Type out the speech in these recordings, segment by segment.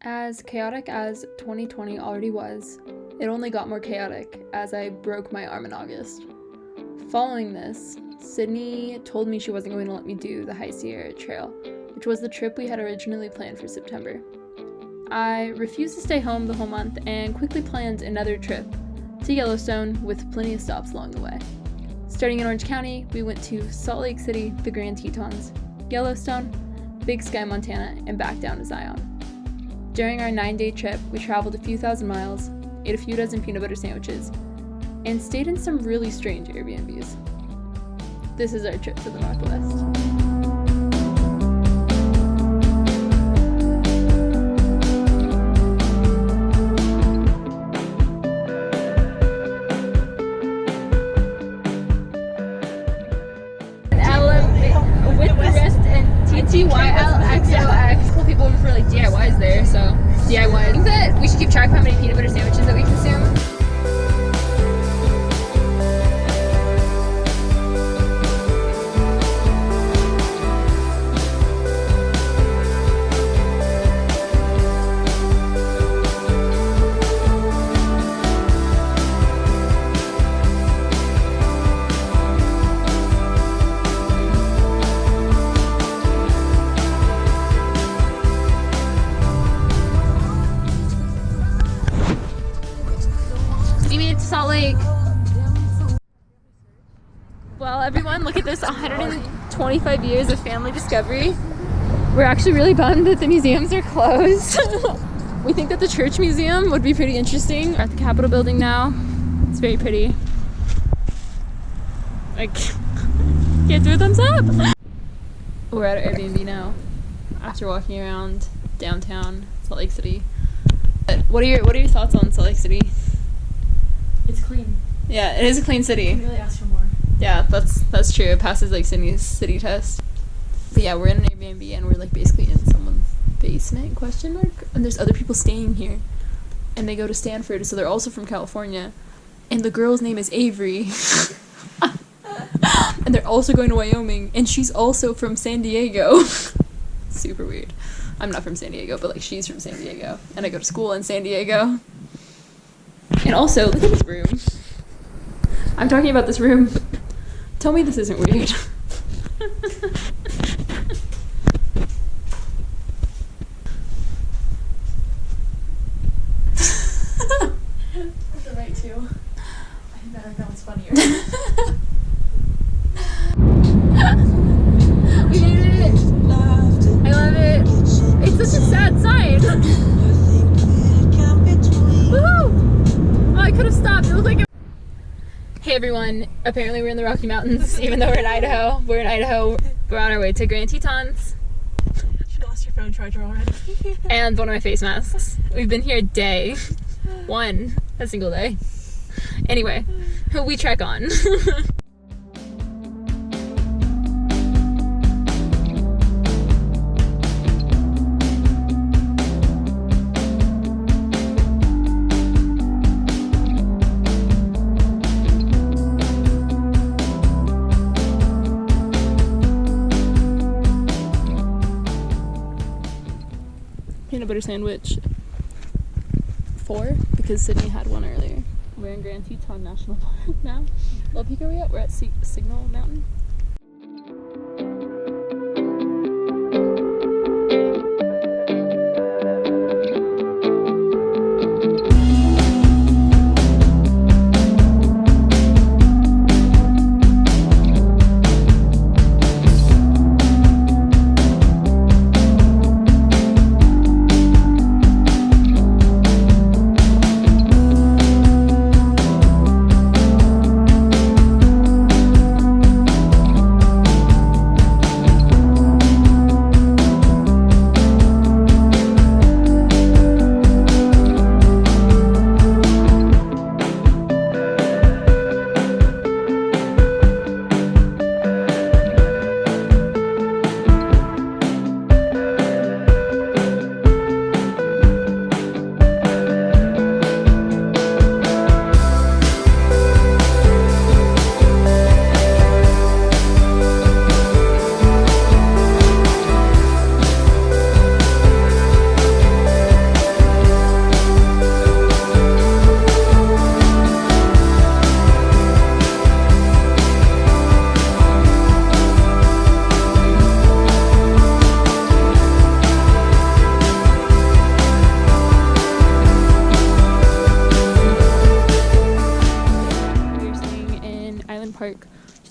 As chaotic as 2020 already was, it only got more chaotic as I broke my arm in August. Following this, Sydney told me she wasn't going to let me do the High Sierra Trail, which was the trip we had originally planned for September. I refused to stay home the whole month and quickly planned another trip to Yellowstone with plenty of stops along the way. Starting in Orange County, we went to Salt Lake City, the Grand Tetons, Yellowstone, Big Sky, Montana, and back down to Zion. During our 9-day trip, we traveled a few thousand miles, ate a few dozen peanut butter sandwiches, and stayed in some really strange Airbnbs. This is our trip to the Northwest. TYLXOX. Cool people over for like DIYs there, so DIY. I think that we should keep track of how many peanut butter sandwiches that we consume. Salt Lake. Well, everyone, look at this 125 years of family discovery. We're actually really bummed that the museums are closed. We think that the church museum would be pretty interesting. We're at the Capitol building now. It's very pretty. Like, can't do a thumbs up. We're at our Airbnb now after walking around downtown Salt Lake City. What are your thoughts on Salt Lake City? It's clean. Yeah, it is a clean city. I really asked for more. Yeah, that's true. It passes like Sydney's city test. But yeah, we're in an Airbnb and we're like basically in someone's basement, question mark? And there's other people staying here. And they go to Stanford, so they're also from California. And the girl's name is Avery. And they're also going to Wyoming, and she's also from San Diego. Super weird. I'm not from San Diego, but like she's from San Diego. And I go to school in San Diego. And also, look at this room. I'm talking about this room. Tell me this isn't weird. That's the right too. I think that one's funnier. We made it! I love it. It's such a sad sign. Woohoo! Oh, I could have stopped. It looked like a... Hey everyone, apparently we're in the Rocky Mountains, even though we're in Idaho. We're in Idaho. We're on our way to Grand Tetons. You lost your phone charger already. And one of my face masks. We've been here day one, a single day. Anyway, we trek on. Peanut butter sandwich 4 because Sydney had one earlier. We're in Grand Teton National Park now. What peak are we at? We're at Signal Mountain.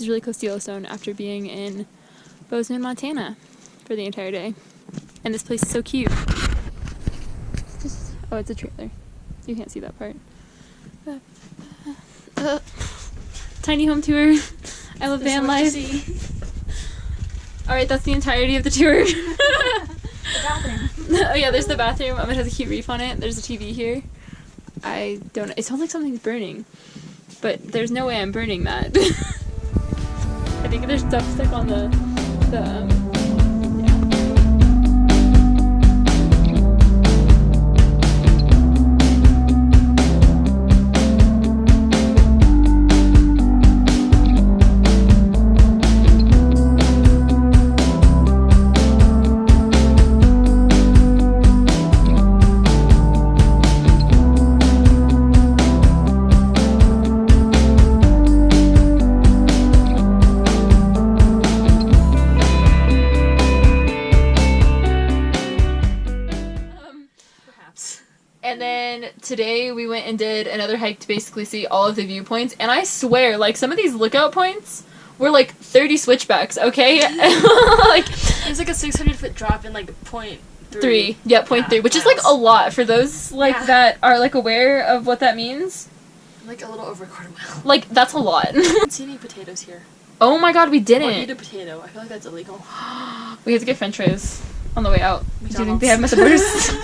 is really close to Yellowstone after being in Bozeman, Montana for the entire day. And this place is so cute. Oh, it's a trailer. You can't see that part. Tiny home tour. I love van life. Alright, that's the entirety of the tour. The bathroom. Oh yeah, there's the bathroom. It has a cute reef on it. There's a TV here. I don't know. It sounds like something's burning. But there's no way I'm burning that. I think there's stuff stuck on the yeah. And then today we went and did another hike to basically see all of the viewpoints. And I swear, like, some of these lookout points were like 30 switchbacks, okay? Like, It's like a 600-foot drop in like point 3. Yeah, point 3, which is like a lot for those like that are like aware of what that means. Like a little over a quarter mile. Like, that's a lot. I didn't see any potatoes here. Oh my god, we Or eat didn't. a potato. I feel like that's illegal. We had to get french fries on the way out. McDonald's. Do you think they have metabolism?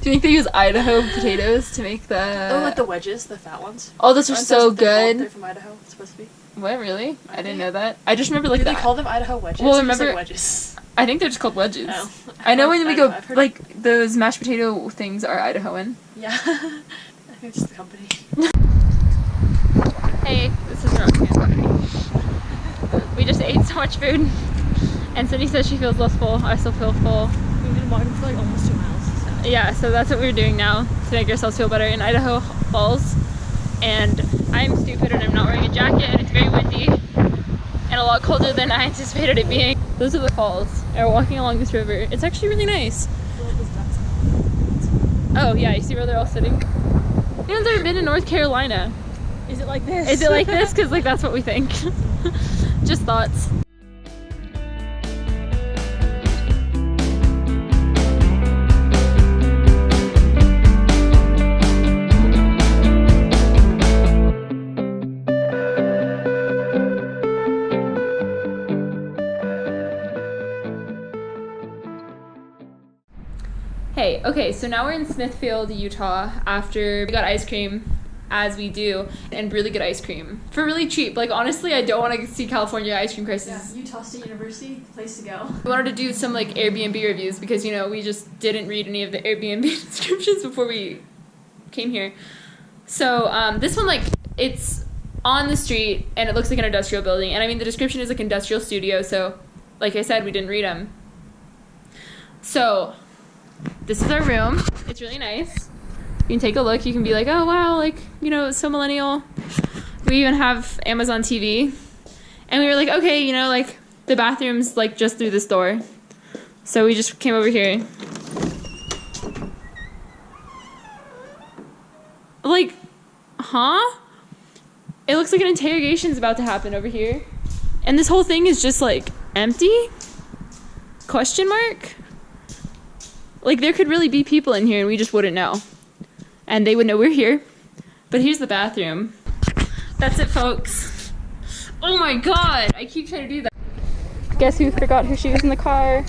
Do you think they use Idaho potatoes to make the... Oh, like the wedges, the fat ones. Oh, those are Aren't so those what they're called? good. They're from Idaho. It's supposed to be. What, really? I didn't they? know that. I just remember like Do they that. call them Idaho wedges? Well, Or just, remember- like, wedges. I think they're just called wedges. Oh. I know when we go, I've heard like, those mashed potato things are Idahoan. Yeah. I think it's just the company. Hey, this is Roxanne. We just ate so much food, and Sydney says she feels less full. I still feel full. We've been walking for like almost 2 miles. So. Yeah, so that's what we're doing now to make ourselves feel better in Idaho Falls. And I'm stupid and I'm not wearing a jacket, and it's very windy and a lot colder than I anticipated it being. Those are the falls, and we're walking along this river. It's actually really nice. Oh yeah, you see where they're all sitting? Anyone's ever been to North Carolina? Is it like this? Is it like this? Because like that's what we think. Just thoughts. Hey, okay, so now we're in Smithfield, Utah, after we got ice cream, as we do, and really good ice cream for really cheap. Like, honestly, I don't want to see California ice cream prices. Yeah, Utah State University, place to go. We wanted to do some like Airbnb reviews because, you know, we just didn't read any of the Airbnb descriptions before we came here. So this one, like, it's on the street and it looks like an industrial building. And I mean, the description is like industrial studio. So like I said, we didn't read them. So this is our room. It's really nice. You can take a look. You can be like, oh, wow, like, you know, it's so millennial. We even have Amazon TV. And we were like, okay, you know, like, the bathroom's, like, just through this door. So we just came over here. Like, huh? It looks like an interrogation's about to happen over here. And this whole thing is just, like, empty? Question mark? Like, there could really be people in here and we just wouldn't know. And they would know we're here. But here's the bathroom. That's it, folks. Oh my god! I keep trying to do that. Guess who forgot her shoes in the car?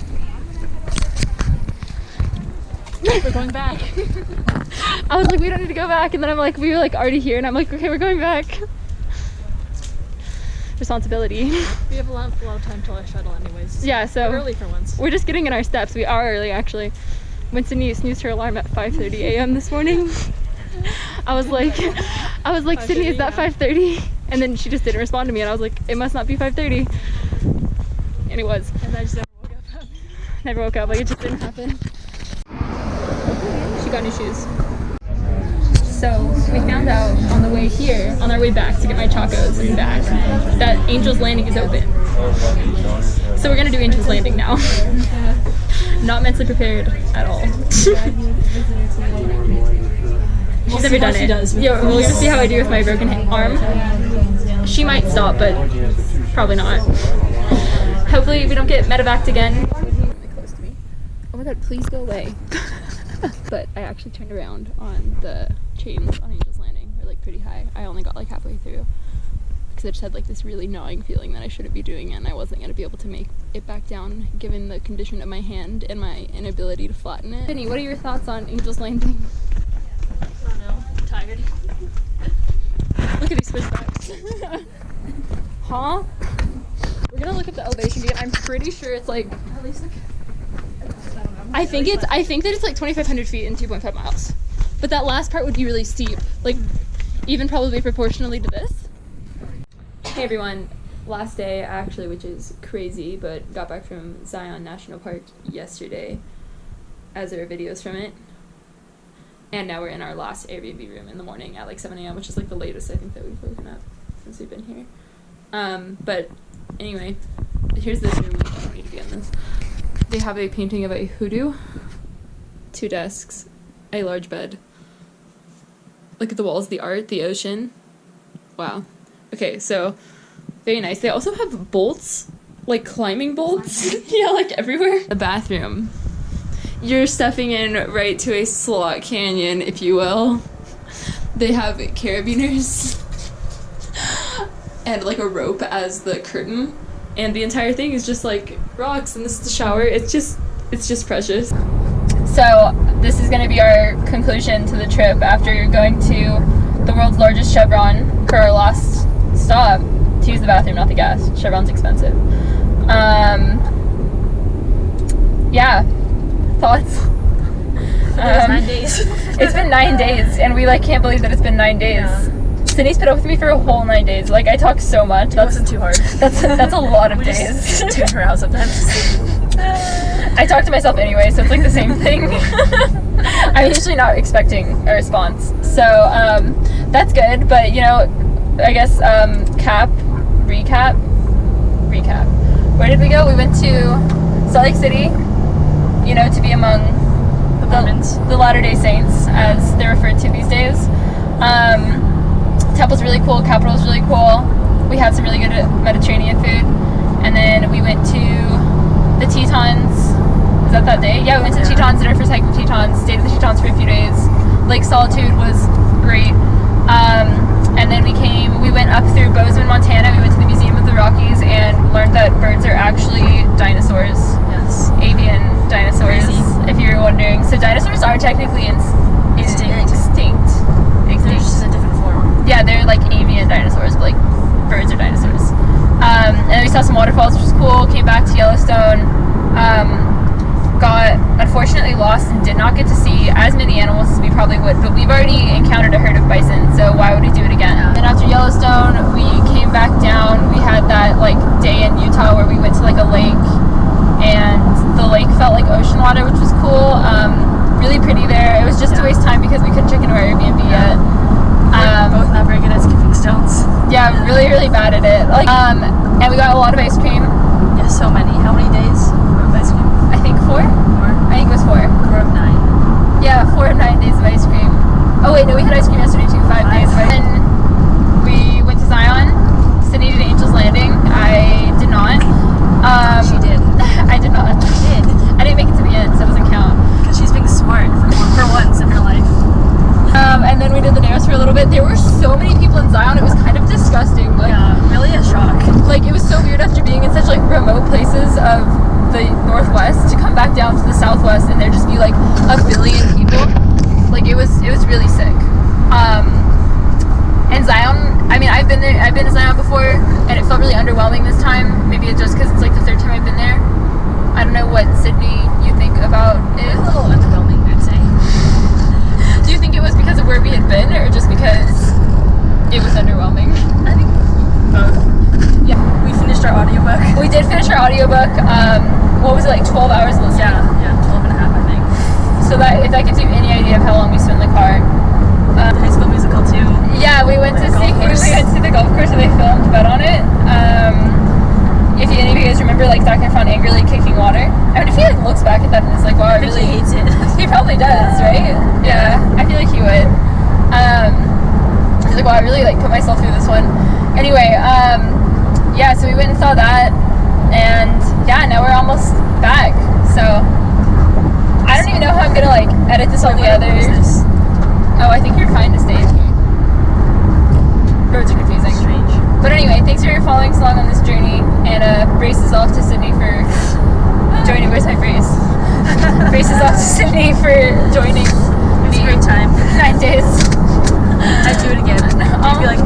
We're going back. I was like, we don't need to go back. And then I'm like, we were like already here. And I'm like, okay, we're going back. Responsibility. We have a lot of time till our shuttle anyways. Yeah, so we're early for once. we're just getting in our steps. We are early, actually. Winston snoozed her alarm at 5:30 a.m. this morning. I was like, Sydney, is that 5:30? And then she just didn't respond to me, and I was like, it must not be 5:30. And it was. And I just never woke up. Never woke up, like it just didn't happen. She got new shoes. So we found out on the way here, on our way back to get my chacos and back, that Angel's Landing is open. So we're gonna do Angel's Landing now. Not mentally prepared at all. She's never done it. She does. Yeah, we're gonna see how I do with my broken arm. She might stop, but probably not. Hopefully we don't get medevaced again. Close to me. Oh my god, please go away. But I actually turned around on the chains on Angel's Landing. They're like pretty high. I only got like halfway through because I just had like this really gnawing feeling that I shouldn't be doing it, and I wasn't going to be able to make it back down given the condition of my hand and my inability to flatten it. Penny, what are your thoughts on Angel's Landing? I don't know. I'm tired. Look at these switchbacks. Huh? We're gonna look at the elevation again. I'm pretty sure it's like At least like. I think that it's like 2,500 feet and 2.5 miles. But that last part would be really steep, like even probably proportionally to this. Hey everyone, last day actually, which is crazy, but got back from Zion National Park yesterday, as there are videos from it. And now we're in our last Airbnb room in the morning at like 7 a.m., which is like the latest I think that we've woken up since we've been here. But anyway, here's this room. I don't need to be in this. They have a painting of a hoodoo, 2 desks, a large bed. Look at the walls, the art, the ocean. Wow. Okay, so very nice. They also have bolts, like climbing bolts. Yeah, like everywhere. The bathroom. You're stepping in right to a slot canyon, if you will. They have carabiners and like a rope as the curtain. And the entire thing is just like rocks, and this is the shower. It's just precious. So this is going to be our conclusion to the trip after going to the world's largest Chevron for our last stop to use the bathroom, not the gas. Chevron's expensive. Yeah. Thoughts? It was 9 days. It's been 9 days, and we like can't believe that it's been 9 days. Yeah. Sydney's put up with me for a whole 9 days. Like I talk so much. It wasn't too hard. That's a lot of We days. just tune her out sometimes. I talk to myself anyway, so it's like the same thing. I'm usually not expecting a response, so that's good. But you know, I guess recap. Where did we go? We went to Salt Lake City. You know, to be among the Latter-day Saints, as they're referred to these days. Temple's really cool. Capitol's really cool. We had some really good Mediterranean food, and then we went to the Tetons. Is that day? Yeah, we went to Tetons, did our first hike to Tetons, stayed at the Tetons for a few days. Lake Solitude was great. And then we went up through Bozeman, Montana. We went to the Museum of the Rockies and learned that birds are actually dinosaurs. Yes. Avian dinosaurs, Crazy. if you're wondering. So dinosaurs are technically extinct. They're just in a different form. Yeah, they're like avian dinosaurs, but like birds are dinosaurs. And then we saw some waterfalls, which was cool. Came back to Yellowstone. Got unfortunately lost and did not get to see as many animals as we probably would, but we've already encountered a herd of bison, so why would we do it again? Yeah. And after Yellowstone, we came back down. We had that like day in Utah where we went to like a lake, and the lake felt like ocean water, which was cool. Really pretty there. It was just a waste of time because we couldn't check into our Airbnb yet. We're both not very good at skipping stones. Yeah, really bad at it. Like, and we got a lot of ice cream. Yeah, so many. How many days of ice cream? I think 4. 4? I think it was 4. 4 of 9. Yeah, 4 of 9 days of ice cream. Oh wait, no, we had ice cream yesterday too. 5 days of ice cream. Then we went to Zion. Sydney did Angel's Landing. I did not. She did. I did not. She did. I didn't make it to the end, so it doesn't count. Because she's being smart for once in her life. And then we did the Narrows for a little bit. There were so many people in Zion, it was kind of disgusting. Like, Yeah, really a shock. like it was so weird after being in such like remote places of the Northwest to come back down to the Southwest and there just be like a billion people. Like it was really sick. And Zion, I mean, I've been to Zion before, and it felt really underwhelming this time. Maybe it's just because it's like the 3rd time I've been there. I don't know what, Sydney, you think about it. It was a little underwhelming, I'd say. Do you think it was because of where we had been, or just because it was underwhelming? I think both. Yeah. We finished our audiobook. We did finish our audiobook. What was it, like 12 hours of listening? Yeah, 12 and a half, I think. So that, if that gives you any idea of how long we spent in the car. The High School Musical too. Yeah, we went to see the golf course and they filmed Bet on It. If any of you guys remember like Zac Efron angrily kicking water. I mean, if he like looks back at that and is like, wow, I think really he hates it. He probably does, right? Yeah, I feel like he would. He's like, wow, I really like put myself through this one. Anyway, yeah, so we went and saw that, and yeah, now we're almost back. So I don't even know how I'm gonna like edit this all together. Oh, I think you're fine to stay in here. Roads are confusing. Strange. But anyway, thanks for following us along on this journey, and braces off to Sydney for joining. Where's my brace? Braces off to Sydney for joining. It was a great time. 9 days. I'd do it again. Maybe like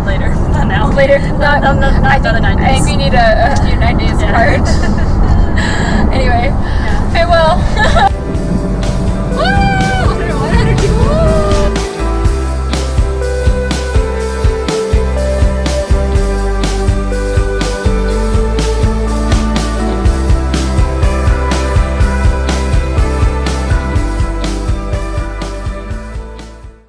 later, not now. Later, not another 9 days. I think we need a few 9 days apart. Anyway, farewell.